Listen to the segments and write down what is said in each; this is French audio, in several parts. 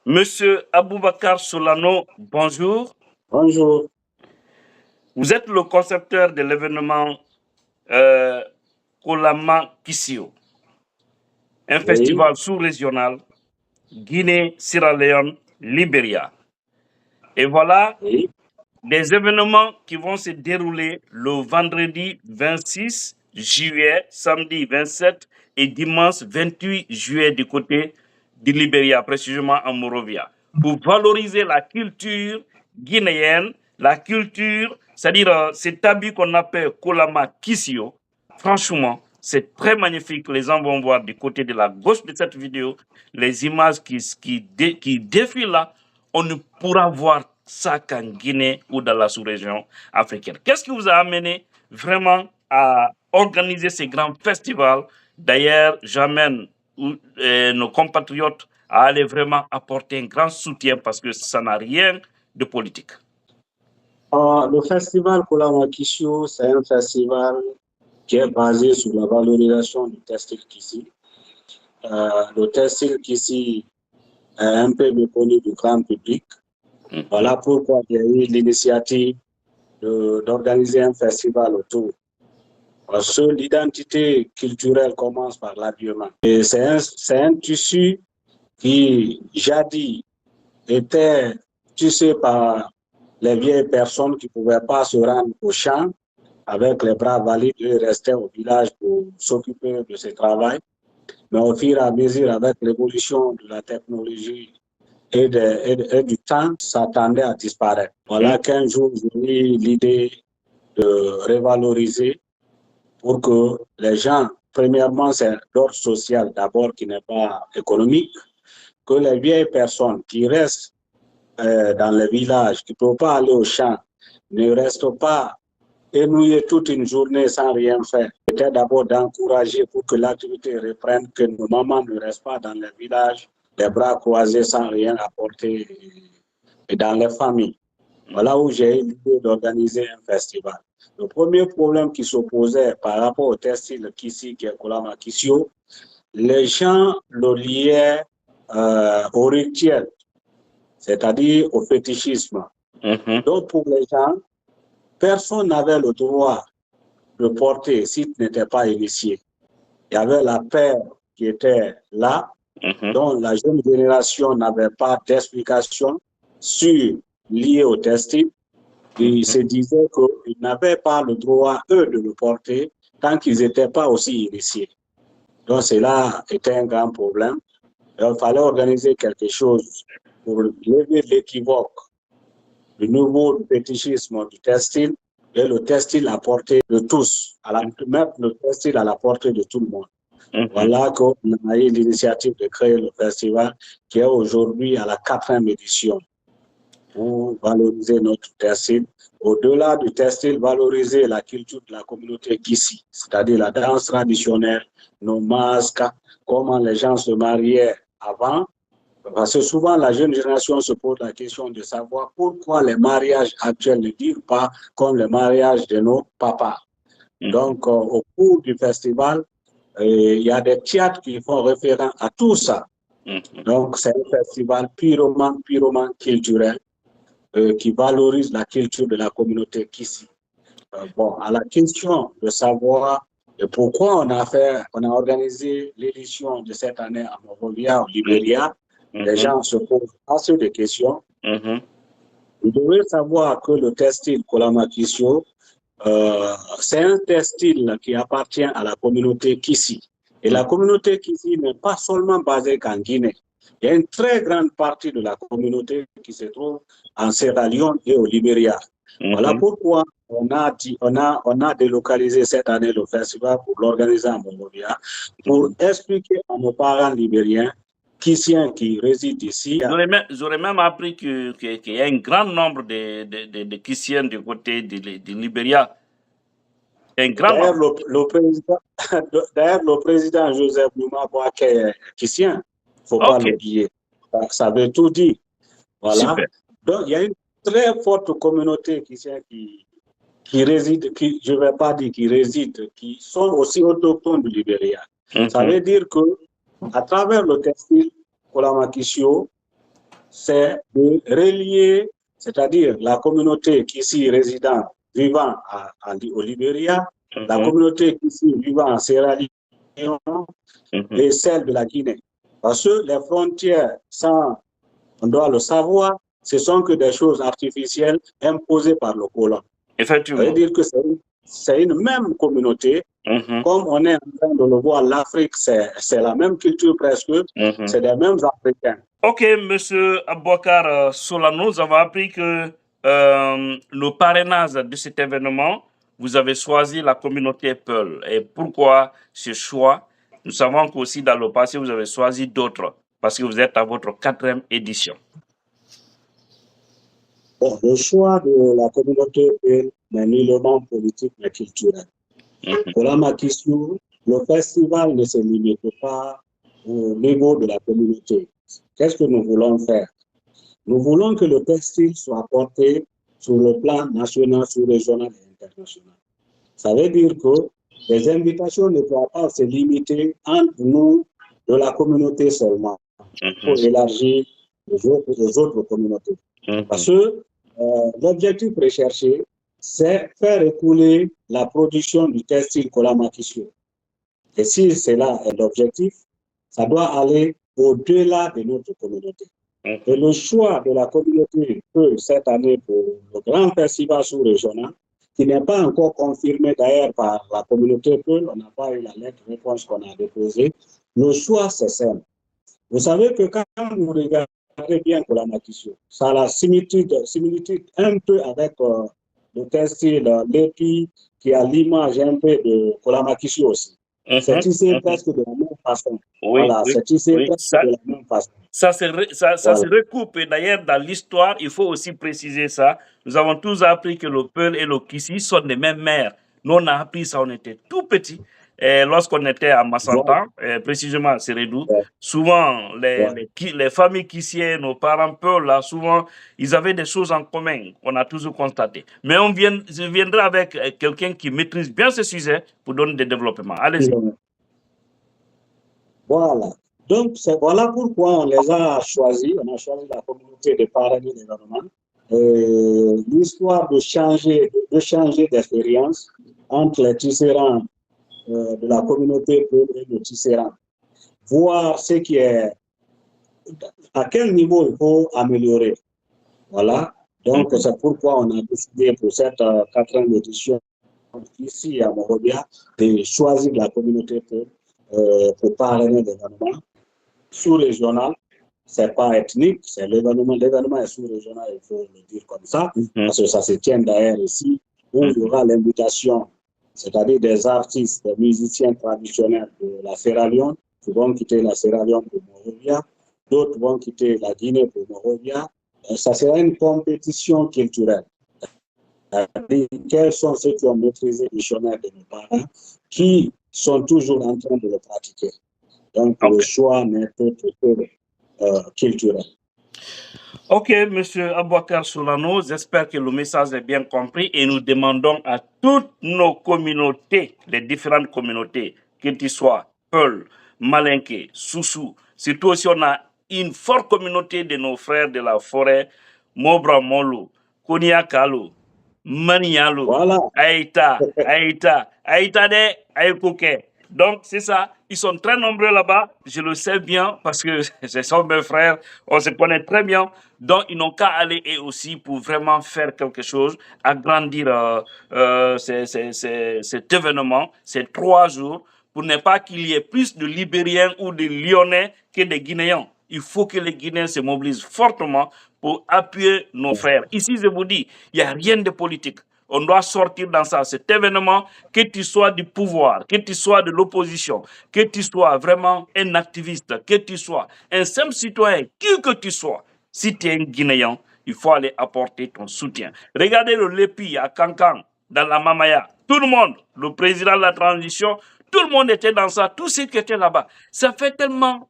Monsieur Aboubakar Solano, bonjour. Bonjour. Vous êtes le concepteur de l'événement Kolama Kissio, un festival sous-régional Guinée, Sierra Leone, Libéria. Et voilà des événements qui vont se dérouler le vendredi 26 juillet, samedi 27 et dimanche 28 juillet du côté du Libéria, précisément en Morovia, pour valoriser la culture guinéenne, la culture, c'est-à-dire cet habit qu'on appelle Kolama Kissio. Franchement, c'est très magnifique. Les gens vont voir du côté de la gauche de cette vidéo les images qui défilent là. On ne pourra voir ça qu'en Guinée ou dans la sous-région africaine. Qu'est-ce qui vous a amené vraiment à organiser ces grands festivals? D'ailleurs, j'amène nos compatriotes à aller vraiment apporter un grand soutien parce que ça n'a rien de politique. Le festival Kolama Kissio, c'est un festival qui est basé sur la valorisation du textile Kissi. Le textile Kissi est un peu méconnu du grand public. Voilà pourquoi il y a eu l'initiative d'organiser un festival autour. Parce que l'identité culturelle commence par l'habillement. Et c'est un tissu qui, jadis, était tissé par les vieilles personnes qui ne pouvaient pas se rendre au champ avec les bras valides, ils restaient au village pour s'occuper de ce travail. Mais au fur et à mesure, avec l'évolution de la technologie et du temps, ça tendait à disparaître. Voilà qu'un jour, j'ai eu l'idée de revaloriser pour que les gens, premièrement, c'est d'ordre social d'abord qui n'est pas économique, que les vieilles personnes qui restent dans les villages, qui ne peuvent pas aller au champ, ne restent pas ennuyés toute une journée sans rien faire. C'était d'abord d'encourager pour que l'activité reprenne, que nos mamans ne restent pas dans les villages, les bras croisés sans rien apporter et dans les familles. Voilà où j'ai eu l'idée d'organiser un festival. Le premier problème qui s'opposait par rapport au textile Kissi, qui est Kolama Kissio, les gens le liaient au rituel, c'est-à-dire au fétichisme. Donc pour les gens, personne n'avait le droit de porter s'il n'était pas initié. Il y avait la paire qui était là, dont la jeune génération n'avait pas d'explication liée au textile. Ils se disaient qu'ils n'avaient pas le droit, eux, de le porter tant qu'ils n'étaient pas aussi initiés. Donc cela était un grand problème. Il fallait organiser quelque chose pour lever l'équivoque du nouveau fétichisme du textile et le textile à portée de tous, mettre le textile à la portée de tout le monde. Voilà qu'on a eu l'initiative de créer le festival qui est aujourd'hui à la 4e édition pour valoriser notre textile. Au-delà du textile, valoriser la culture de la communauté Kissi, c'est-à-dire la danse traditionnelle, nos masques, comment les gens se mariaient avant. Parce que souvent, la jeune génération se pose la question de savoir pourquoi les mariages actuels ne durent pas comme les mariages de nos papas. Donc, au cours du festival, il y a des théâtres qui font référence à tout ça. Donc, c'est un festival purement culturel qui valorise la culture de la communauté Kissi. Bon, à la question de savoir pourquoi on a organisé l'édition de cette année à Monrovia, au Libéria, les gens se posent assez de questions. Vous devez savoir que le textile Kolama Kissio, c'est un textile qui appartient à la communauté Kissi. Et la communauté Kissi n'est pas seulement basée qu'en Guinée. Il y a une très grande partie de la communauté qui se trouve en Sierra Leone et au Libéria. Voilà pourquoi on a délocalisé cette année le festival pour l'organiser à Monrovia, pour expliquer à nos parents libériens Kissiens qui résident ici. J'aurais même appris qu'il y a un grand nombre de Kissiens du côté du Libéria. D'ailleurs, le président Joseph Numa Boaké est Kissien. Il ne faut pas l'oublier. Ça veut tout dire. Voilà. Super. Donc, il y a une très forte communauté Kissienne qui réside, je ne vais pas dire qui réside, qui sont aussi autochtones du Libéria. Ça veut dire que à travers le textile Kolama Kissio, c'est de relier, c'est-à-dire la communauté qui ici résident, vivant au Libéria, la communauté qui ici vivant en Sierra Leone et celle de la Guinée. Parce que les frontières, ça, on doit le savoir, ce sont que des choses artificielles imposées par le colon. Effectivement. Ça veut dire que c'est une même communauté. Comme on est en train de le voir, l'Afrique, c'est la même culture presque, c'est les mêmes Africains. Ok, Monsieur Abouakar Solano, nous avons appris que le parrainage de cet événement, vous avez choisi la communauté Peul. Et pourquoi ce choix? Nous savons qu'aussi dans le passé, vous avez choisi d'autres, parce que vous êtes à votre 4e édition. Bon, le choix de la communauté Peul n'est nullement politique, mais culturel. Pour la Makissou, le festival ne se limite pas au niveau de la communauté. Qu'est-ce que nous voulons faire? Nous voulons que le textile soit porté sur le plan national, sous-régional et international. Ça veut dire que les invitations ne doivent pas se limiter entre nous de la communauté seulement. Il faut élargir les autres communautés. Parce que l'objectif recherché, c'est faire écouler la production du textile Kolamakissou. Et si c'est là l'objectif, ça doit aller au-delà de notre communauté. Et le choix de la communauté cette année pour le grand festival sous-régional, qui n'est pas encore confirmé d'ailleurs par la communauté Peul, on n'a pas eu la lettre de réponse qu'on a déposée. Le choix, c'est simple. Vous savez que quand vous regardez bien Kolamakissou, ça a la similitude un peu avec le textile l'épi qui a l'image un peu de Kolamakissou aussi. C'est tissé presque de la même façon. Oui, voilà, c'est tissé presque de la même façon. Ça se recoupe. Et d'ailleurs, dans l'histoire, il faut aussi préciser ça. Nous avons tous appris que le Peul et le Kissi sont des mêmes mères. Nous, on a appris ça, on était tout petits. Lorsqu'on était à Massantan, précisément à Sérédou, souvent, les familles Kissiennes, nos parents Peul, là, souvent, ils avaient des choses en commun, on a toujours constaté. Mais je viendrai avec quelqu'un qui maîtrise bien ce sujet pour donner des développements. Allez-y. Voilà. Donc, voilà pourquoi on les a choisis. On a choisi la communauté de parrainer l'événement. L'histoire de changer d'expérience entre les tisserands de la communauté et les tisserands. Voir ce qui est, à quel niveau il faut améliorer. Voilà. Donc, c'est pourquoi on a décidé pour cette 4e édition ici à Monrovia de choisir la communauté pour parrainer l'événement sous-régional. C'est pas ethnique, c'est l'événement est sous-régional, il faut le dire comme ça, parce que ça se tient d'ailleurs ici, où il y aura l'invitation, c'est-à-dire des artistes, des musiciens traditionnels de la Sierra Leone, qui vont quitter la Sierra Leone pour Monrovia, d'autres vont quitter la Guinée pour Monrovia. Ça sera une compétition culturelle. Quels sont ceux qui ont maîtrisé le dictionnaire de nos parents, qui sont toujours en train de le pratiquer. Donc, le choix n'est pas culturel. Ok, Monsieur Abouakar Solano, j'espère que le message est bien compris et nous demandons à toutes nos communautés, les différentes communautés, que tu sois Peul, Malinké, Soussou, surtout aussi on a une forte communauté de nos frères de la forêt, Mobra Molo, Koniakalo, Manialo, voilà. Aïta de Aïkouké. Donc, c'est ça. Ils sont très nombreux là-bas. Je le sais bien parce que ce sont mes frères. On se connaît très bien. Donc, ils n'ont qu'à aller eux aussi pour vraiment faire quelque chose, agrandir cet événement, ces 3 jours, pour ne pas qu'il y ait plus de Libériens ou de Lyonnais que de Guinéens. Il faut que les Guinéens se mobilisent fortement pour appuyer nos frères. Ici, je vous dis, il n'y a rien de politique. On doit sortir dans ça, cet événement, que tu sois du pouvoir, que tu sois de l'opposition, que tu sois vraiment un activiste, que tu sois un simple citoyen, qui que tu sois. Si tu es un Guinéen, il faut aller apporter ton soutien. Regardez le Lépi à Kankan, dans la Mamaya. Tout le monde, le président de la transition, tout le monde était dans ça, tous ceux qui étaient là-bas. Ça fait tellement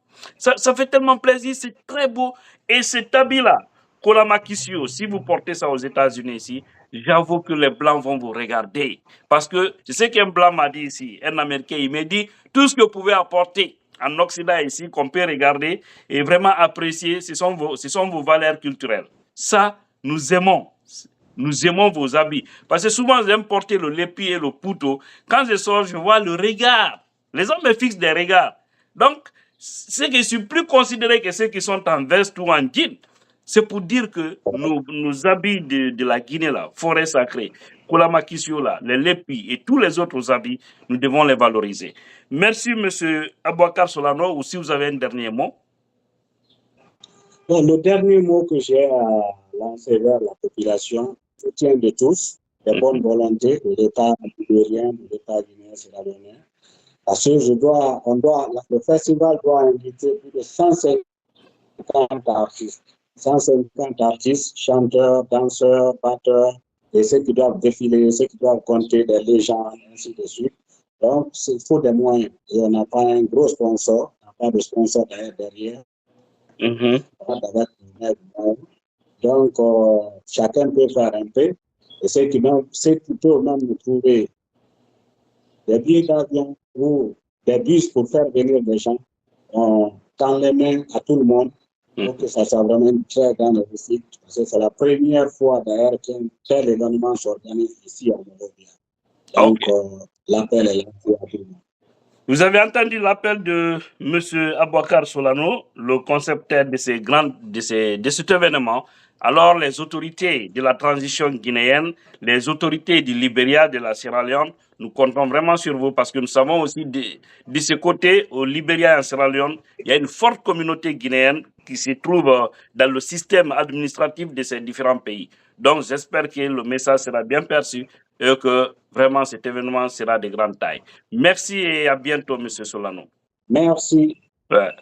plaisir, c'est très beau. Et cet habit-là, Kolamakissou, si vous portez ça aux États-Unis ici, j'avoue que les Blancs vont vous regarder. Parce que je sais qu'un Blanc m'a dit ici, un Américain, il m'a dit, tout ce que vous pouvez apporter en Occident ici qu'on peut regarder et vraiment apprécier, ce sont vos valeurs culturelles. Ça, nous aimons. Nous aimons vos habits. Parce que souvent, j'aime porter le lépi et le couteau. Quand je sors, je vois le regard. Les hommes me fixent des regards. Donc, c'est que je suis plus considéré que ceux qui sont en veste ou en jean. C'est pour dire que nos habits de la Guinée, là, forêt sacrée, Kulamakisio, là, les lépis et tous les autres habits, nous devons les valoriser. Merci, M. Abouakar Solano. Ou si vous avez un dernier mot. Bon, le dernier mot que j'ai à lancer vers la population soutien de tous, de bonne volonté de l'État libérien, de l'État guinéen, sierra-léonais. Parce que le festival doit inviter plus de 150 artistes. 150 artistes, chanteurs, danseurs, batteurs, et ceux qui doivent défiler, ceux qui doivent compter des légendes, ainsi de suite. Donc, il faut des moyens. Et on n'a pas un gros sponsor, on n'a pas de sponsor derrière. Donc, chacun peut faire un peu. Et ceux qui peuvent même trouver des billets d'avion ou des bus pour faire venir des gens, on tend les mains à tout le monde pour que ça soit vraiment une très grande réussite. Parce que c'est la première fois d'ailleurs qu'un tel événement s'organise ici à Monrovia. Donc, l'appel est lancé à tout le monde. Vous avez entendu l'appel de M. Abouakar Solano, le concepteur de cet événement. Alors, les autorités de la transition guinéenne, les autorités du Libéria, de la Sierra Leone, nous comptons vraiment sur vous parce que nous savons aussi de ce côté, au Libéria et en Sierra Leone, il y a une forte communauté guinéenne qui se trouve dans le système administratif de ces différents pays. Donc, j'espère que le message sera bien perçu et que vraiment cet événement sera de grande taille. Merci et à bientôt, M. Solano. Merci. Ouais.